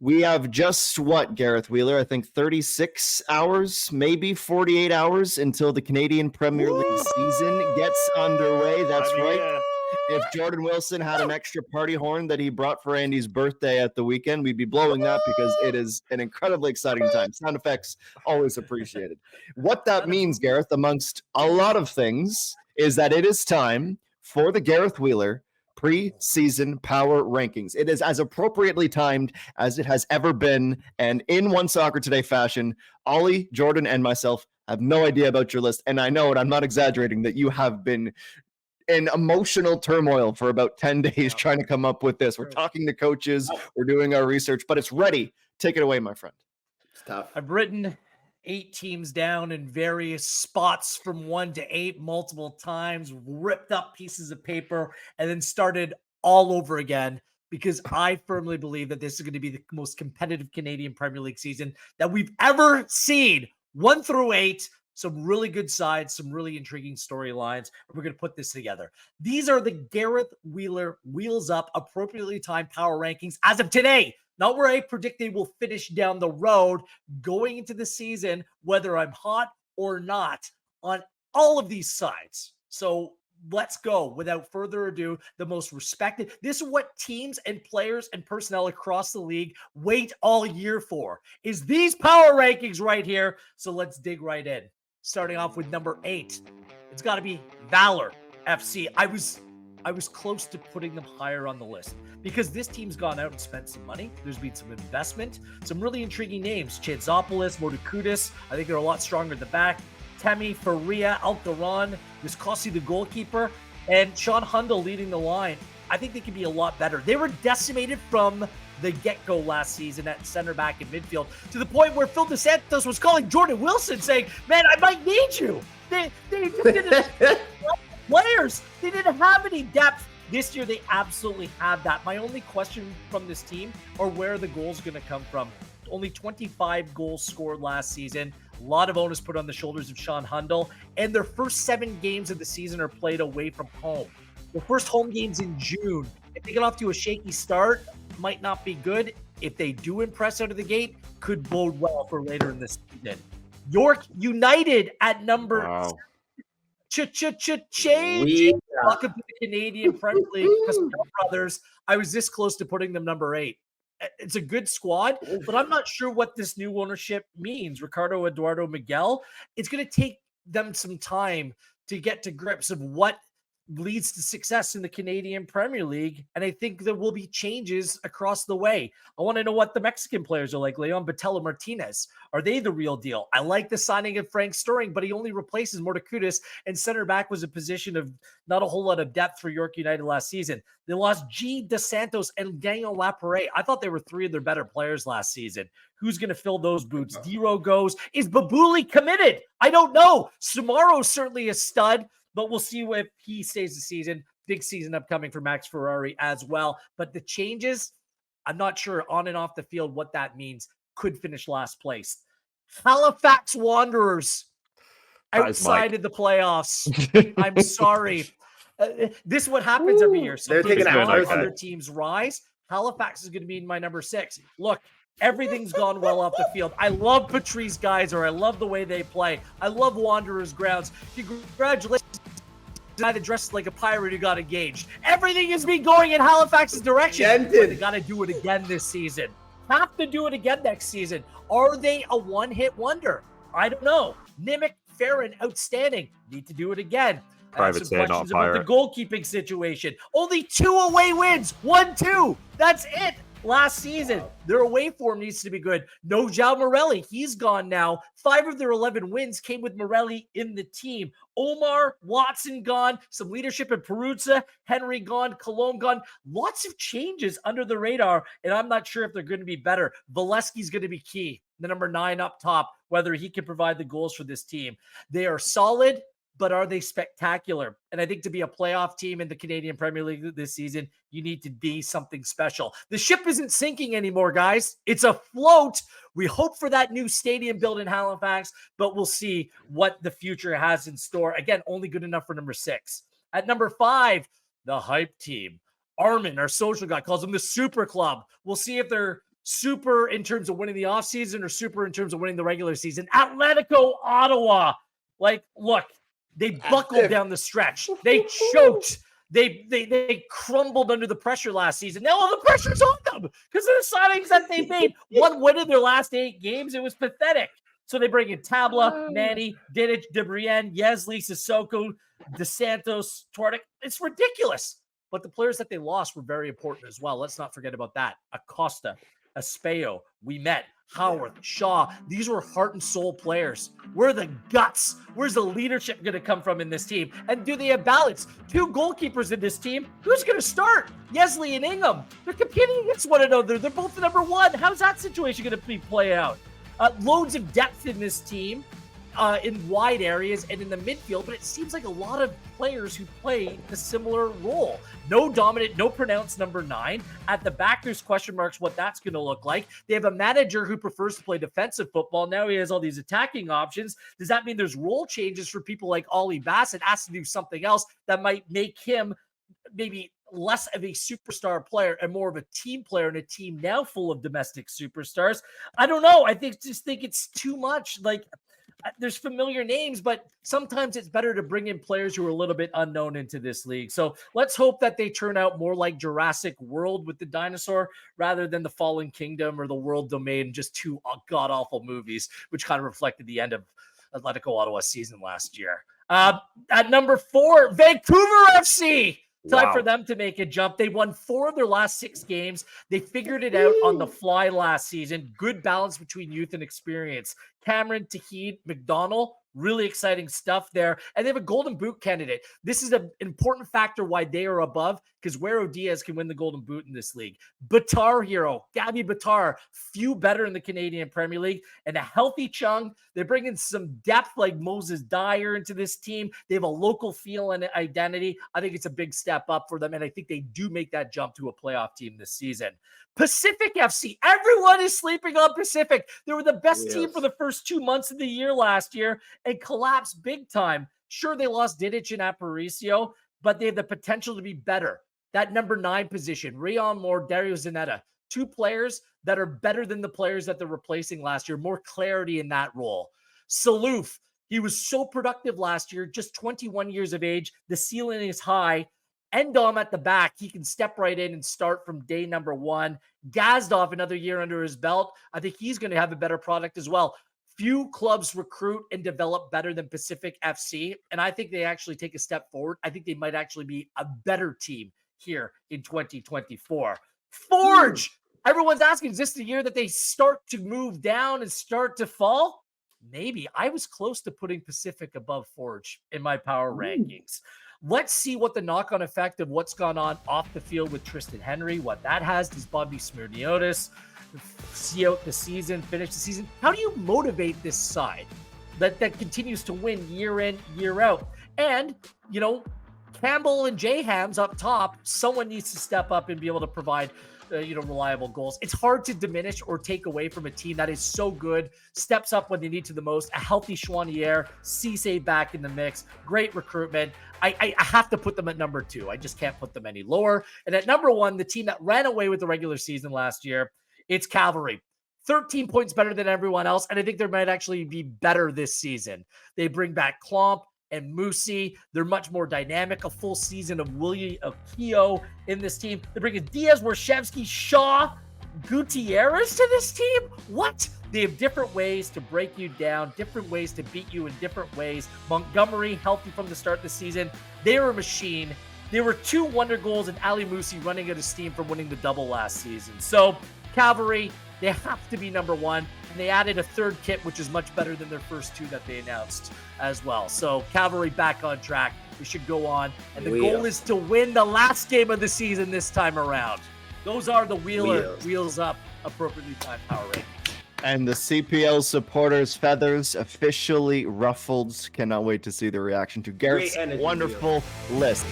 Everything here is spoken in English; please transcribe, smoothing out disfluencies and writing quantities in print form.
We have just Gareth Wheeler? I think 36 hours, maybe 48 hours until the Canadian Premier League season gets underway. That's right. Yeah. If Jordan Wilson had an extra party horn that he brought for Andy's birthday at the weekend, we'd be blowing that because it is an incredibly exciting time. Sound effects always appreciated. What that means, Gareth, amongst a lot of things, is that it is time for the Gareth Wheeler pre-season power rankings. It is as appropriately timed as it has ever been, and in One Soccer Today fashion, Ollie, Jordan, and myself have no idea about your list, and I know it, I'm not exaggerating, that you have been in emotional turmoil for about 10 days trying to come up with this. We're talking to coaches, we're doing our research, but it's ready. Take it away, my friend. It's tough. I've written 8 teams down in various spots from 1 to 8 multiple times, ripped up pieces of paper, and then started all over again because I firmly believe that this is going to be the most competitive Canadian Premier League season that we've ever seen. 1 through 8. Some really good sides, some really intriguing storylines. We're going to put this together. These are the Gareth Wheeler Wheels Up appropriately timed power rankings as of today. Not where I predict they will finish down the road going into the season, whether I'm hot or not on all of these sides. So let's go. Without further ado, the most respected. This is what teams and players and personnel across the league wait all year for, is these power rankings right here. So let's dig right in. Starting off with number 8, it's got to be Valor FC. I was close to putting them higher on the list because this team's gone out and spent some money. There's been some investment, some really intriguing names. Chantzopoulos, Mordekudis. I think they're a lot stronger at the back. Temi, Faria, Alcaron, Viscosi, the goalkeeper, and Sean Hundle leading the line. I think they could be a lot better. They were decimated from the get-go last season at center back and midfield to the point where Phil DeSantos was calling Jordan Wilson saying, man, I might need you. They didn't players. They didn't have any depth. This year, they absolutely have that. My only question from this team are where the goals going to come from. Only 25 goals scored last season. A lot of onus put on the shoulders of Sean Hundle. And their first 7 games of the season are played away from home. The first home game's in June. If they get off to a shaky start, might not be good. If they do impress out of the gate, could bode well for later in the season. York United at number change. Welcome to the Canadian Premier League. Brothers, I was this close to putting them number 8. It's a good squad, but I'm not sure what this new ownership means. Ricardo Eduardo Miguel, it's going to take them some time to get to grips of what leads to success in the Canadian Premier League. And I think there will be changes across the way. I want to know what the Mexican players are like. Leon Botello Martinez, are they the real deal? I like the signing of Frank Stirring, but he only replaces Mordekudis, and center back was a position of not a whole lot of depth for York United last season. They lost G. DeSantos and Daniel Laparé. I thought they were 3 of their better players last season. Who's going to fill those boots? Dero goes. Is Babuli committed? I don't know. Samaro's certainly a stud, but we'll see if he stays the season. Big season upcoming for Max Ferrari as well. But the changes, I'm not sure on and off the field what that means. Could finish last place. Halifax Wanderers outside of the playoffs. I'm sorry. This is what happens every year. So they're taking other teams rise. Halifax is going to be my number 6. Look, everything's gone well off the field. I love Patrice Geyser. I love the way they play. I love Wanderers grounds. Congratulations. Guy that dressed like a pirate who got engaged. Everything has been going in Halifax's direction. They got to do it again this season. Have to do it again next season. Are they a one-hit wonder? I don't know. Nimick, Farron, outstanding. Need to do it again. Private some questions about the goalkeeping situation. Only 2 away wins. 1-2. That's it. Last season, their away form needs to be good. No João Morelli. He's gone now. 5 of their 11 wins came with Morelli in the team. Omar, Watson gone. Some leadership in Peruzza. Henry gone. Cologne gone. Lots of changes under the radar, and I'm not sure if they're going to be better. Valesky's going to be key. The number 9 up top, whether he can provide the goals for this team. They are solid, but are they spectacular? And I think to be a playoff team in the Canadian Premier League this season, you need to be something special. The ship isn't sinking anymore, guys. It's afloat. We hope for that new stadium built in Halifax, but we'll see what the future has in store. Again, only good enough for number 6. At number 5, the hype team. Armin, our social guy, calls them the Super Club. We'll see if they're super in terms of winning the offseason or super in terms of winning the regular season? Atletico Ottawa. Like, look, they buckled down the stretch. They choked. They crumbled under the pressure last season. Now all the pressure's on them because of the signings that they made. One win in their last 8 games. It was pathetic. So they bring in Tabla, Manny, Didic, DeBrienne, Yesley, Sissoko, DeSantos, Twardick. It's ridiculous. But the players that they lost were very important as well. Let's not forget about that. Acosta, Espejo, we met, Howard, Shaw. These were heart and soul players. Where are the guts? Where's the leadership going to come from in this team? And do they have balance? 2 goalkeepers in this team. Who's going to start? Yesley and Ingham. They're competing against one another. They're both the number 1. How's that situation going to play out? Loads of depth in this team. In wide areas and in the midfield, but it seems like a lot of players who play a similar role. No dominant, no pronounced number 9. At the back, there's question marks what that's going to look like. They have a manager who prefers to play defensive football. Now he has all these attacking options. Does that mean there's role changes for people like Ollie Bassett? Has to do something else that might make him maybe less of a superstar player and more of a team player in a team now full of domestic superstars? I don't know. I just think it's too much. Like, there's familiar names, but sometimes it's better to bring in players who are a little bit unknown into this league. So let's hope that they turn out more like Jurassic World with the dinosaur rather than the Fallen Kingdom or the World Domain, just 2 god-awful movies, which kind of reflected the end of Atletico Ottawa's season last year. At number 4, Vancouver FC. Time for them to make a jump. They won 4 of their last 6 games. They figured it out on the fly last season. Good balance between youth and experience. Cameron, Tahid, McDonald, really exciting stuff there. And they have a Golden Boot candidate. This is an important factor why they are above, because Guero Diaz can win the Golden Boot in this league. Batar hero, Gabby Batar, few better in the Canadian Premier League, and a healthy Chung. They bring in some depth like Moses Dyer into this team. They have a local feel and identity. I think it's a big step up for them, and I think they do make that jump to a playoff team this season. Pacific FC. Everyone is sleeping on Pacific. They were the best team for the first 2 months of the year last year and collapsed big time. Sure, they lost Didic and Aparicio, but they have the potential to be better. That number 9 position, Rion Moore, Dario Zanetta, 2 players that are better than the players that they're replacing last year. More clarity in that role. Saloof, he was so productive last year, just 21 years of age. The ceiling is high. Endom at the back, he can step right in and start from day number 1. Gazdov, another year under his belt. I think he's going to have a better product as well. Few clubs recruit and develop better than Pacific FC, and I think they actually take a step forward. I think they might actually be a better team here in 2024. Forge! Everyone's asking, is this the year that they start to move down and start to fall? Maybe. I was close to putting Pacific above Forge in my power rankings. Let's see what the knock-on effect of what's gone on off the field with Tristan Henry, what that has. Does Bobby Smirniotis see out the season, finish the season? How do you motivate this side that continues to win year in, year out? And, you know, Campbell and J-Hams up top, someone needs to step up and be able to provide reliable goals. It's hard to diminish or take away from a team that is so good, steps up when they need to the most. A healthy Chouanier, Cisse back in the mix, great recruitment. I have to put them at number 2. I just can't put them any lower. And at number 1, the team that ran away with the regular season last year, it's Cavalry. 13 points better than everyone else, and I think they might actually be better this season. They bring back Klomp and Musi. They're much more dynamic. A full season of Willie Akio in this team. They bring in Diaz, Warshevsky, Shaw, Gutierrez to this team? What? They have different ways to break you down, different ways to beat you in different ways. Montgomery, healthy from the start of the season. They were a machine. There were 2 wonder goals and Ali Musi running out of steam from winning the double last season. So, Cavalry, they have to be number 1. And they added a 3rd kit, which is much better than their first 2 that they announced as well. So, Cavalry back on track. We should go on. And the goal is to win the last game of the season this time around. Those are the Wheels Up appropriately timed power rankings. And the CPL supporters' feathers officially ruffled. Cannot wait to see the reaction to Gareth's wonderful list.